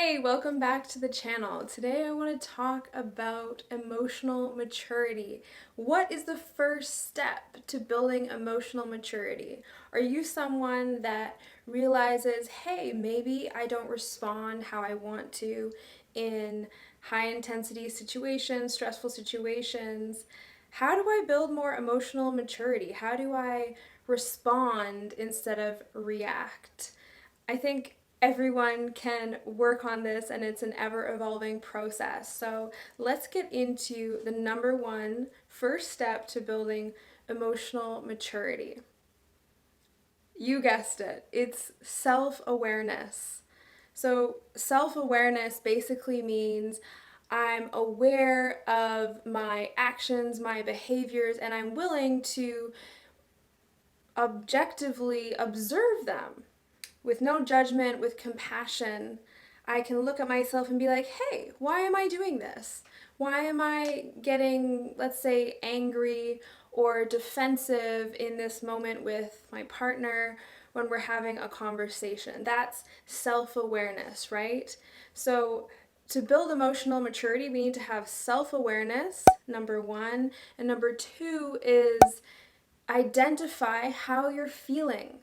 Hey, welcome back to the channel. Today I want to talk about emotional maturity. What is the first step to building emotional maturity? Are you someone that realizes, hey, maybe I don't respond how I want to in high intensity situations, stressful situations? How do I build more emotional maturity? How do I respond instead of react? I think everyone can work on this and it's an ever evolving process. So let's get into the number one first step to building emotional maturity. You guessed it, it's self awareness. So, self awareness basically means I'm aware of my actions, my behaviors, and I'm willing to objectively observe them with no judgment, with compassion. I can look at myself and be like, hey, why am I doing this? Why am I getting, let's say, angry or defensive in this moment with my partner when we're having a conversation? That's self awareness, right? So, to build emotional maturity, we need to have self awareness, number one. And number two is identify how you're feeling.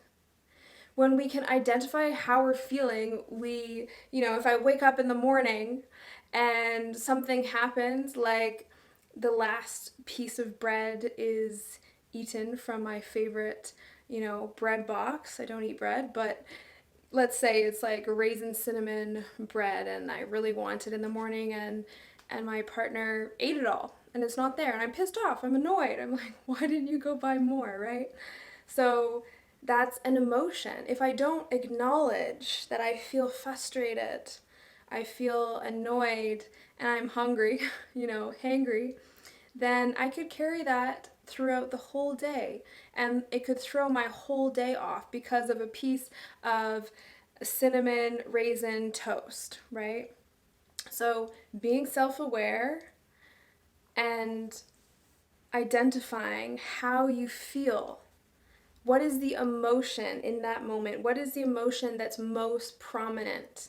When we can identify how we're feeling, if I wake up in the morning and something happens, like the last piece of bread is eaten from my favorite, bread box. I don't eat bread, but let's say it's like raisin cinnamon bread and I really want it in the morning and my partner ate it all and it's not there and I'm pissed off. I'm annoyed. I'm like, why didn't you go buy more, right? So that's an emotion. If I don't acknowledge that I feel frustrated, I feel annoyed, and I'm hungry, hangry, then I could carry that throughout the whole day. And it could throw my whole day off because of a piece of cinnamon raisin toast, right? So being self aware and identifying how you feel. What is the emotion in that moment? What is the emotion that's most prominent?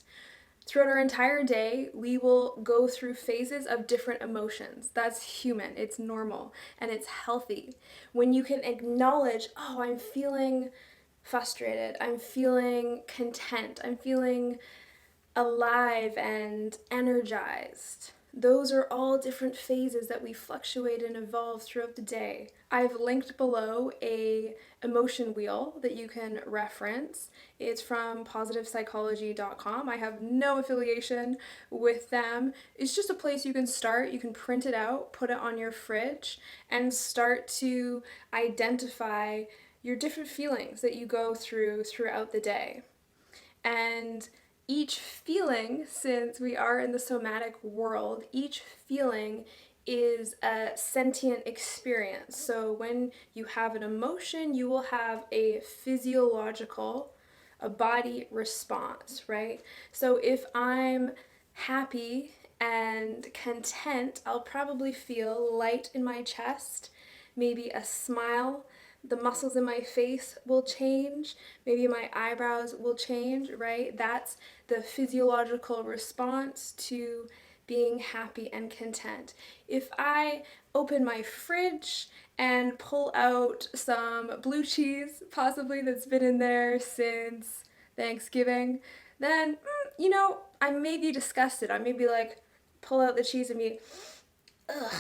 Throughout our entire day, we will go through phases of different emotions. That's human, it's normal, and it's healthy. When you can acknowledge, oh, I'm feeling frustrated, I'm feeling content, I'm feeling alive and energized. Those are all different phases that we fluctuate and evolve throughout the day. I've linked below a emotion wheel that you can reference. It's from positivepsychology.com. I have no affiliation with them. It's just a place you can start. You can print it out, put it on your fridge, and start to identify your different feelings that you go through throughout the day. And each feeling, since we are in the somatic world, each feeling is a sentient experience. So when you have an emotion, you will have a physiological, a body response, right? So if I'm happy and content, I'll probably feel light in my chest, maybe a smile. The muscles in my face will change, maybe my eyebrows will change, right? That's the physiological response to being happy and content. If I open my fridge and pull out some blue cheese, possibly that's been in there since Thanksgiving, then, I may be disgusted. I may be like, pull out the cheese and be, ugh,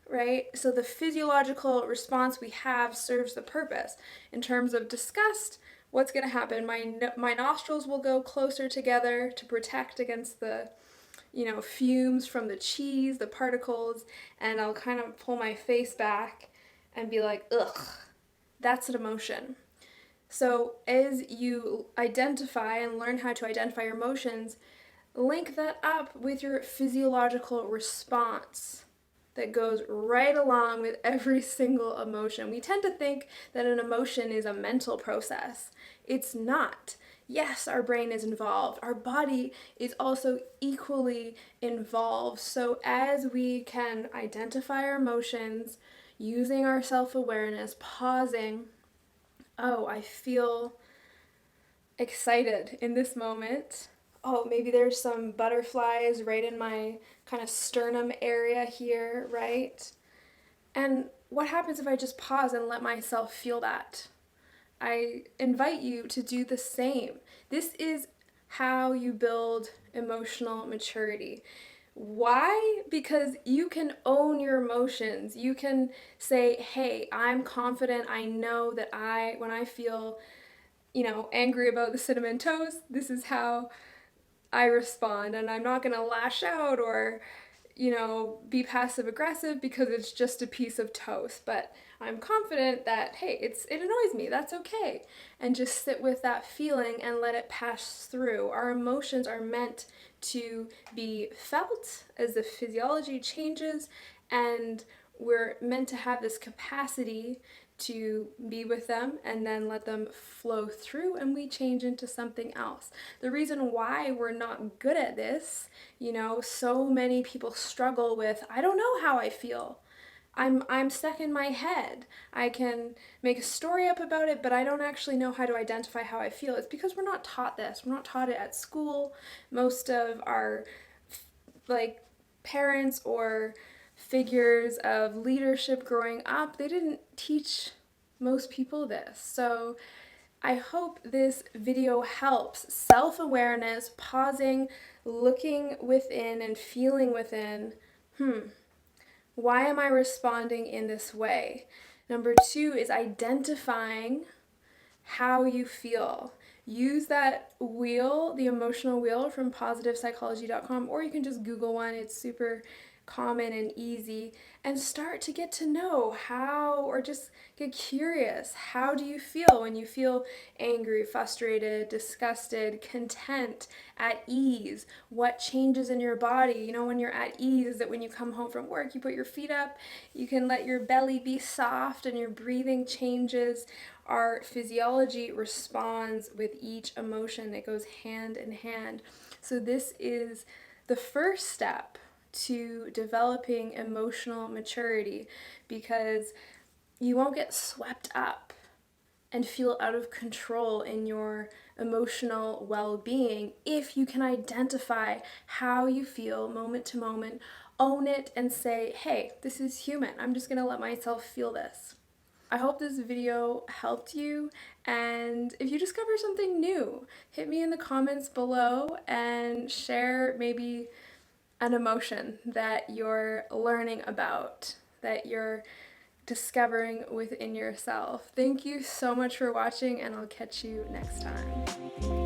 right? So the physiological response we have serves the purpose. In terms of disgust, what's going to happen? My nostrils will go closer together to protect against the fumes from the cheese, the particles, and I'll kind of pull my face back and be like, ugh. That's an emotion. So as you identify and learn how to identify your emotions, link that up with your physiological response that goes right along with every single emotion. We tend to think that an emotion is a mental process. It's not. Yes, our brain is involved. Our body is also equally involved. So as we can identify our emotions using our self-awareness, pausing, oh, I feel excited in this moment. oh, maybe there's some butterflies right in my kind of sternum area here, right? And what happens if I just pause and let myself feel that? I invite you to do the same. This is how you build emotional maturity. Why? Because you can own your emotions. You can say, hey, I'm confident. I know that when I feel, angry about the cinnamon toast, this is how I respond. And I'm not going to lash out or be passive aggressive because it's just a piece of toast. But I'm confident that, hey, it annoys me. That's okay. And just sit with that feeling and let it pass through. Our emotions are meant to be felt as the physiology changes, and we're meant to have this capacity to be with them and then let them flow through, and we change into something else. The reason why we're not good at this, so many people struggle with, I don't know how I feel. I'm stuck in my head. I can make a story up about it, but I don't actually know how to identify how I feel. It's because we're not taught this. We're not taught it at school. Most of our parents or figures of leadership growing up, they didn't teach most people this. So I hope this video helps. Self-awareness, pausing, looking within and feeling within, why am I responding in this way? Number 2 is identifying how you feel. Use that wheel, the emotional wheel from positivepsychology.com, or you can just Google one. It's super common and easy, and start to get to know how, or just get curious. How do you feel when you feel angry, frustrated, disgusted, content, at ease? What changes in your body? When you're at ease, is that when you come home from work, you put your feet up, you can let your belly be soft, and your breathing changes. Our physiology responds with each emotion. It goes hand in hand. So this is the first step to developing emotional maturity, because you won't get swept up and feel out of control in your emotional well-being if you can identify how you feel moment to moment, own it, and say, hey, this is human. I'm just going to let myself feel this. I hope this video helped you, and if you discover something new, hit me in the comments below and share maybe an emotion that you're learning about, that you're discovering within yourself. Thank you so much for watching, and I'll catch you next time.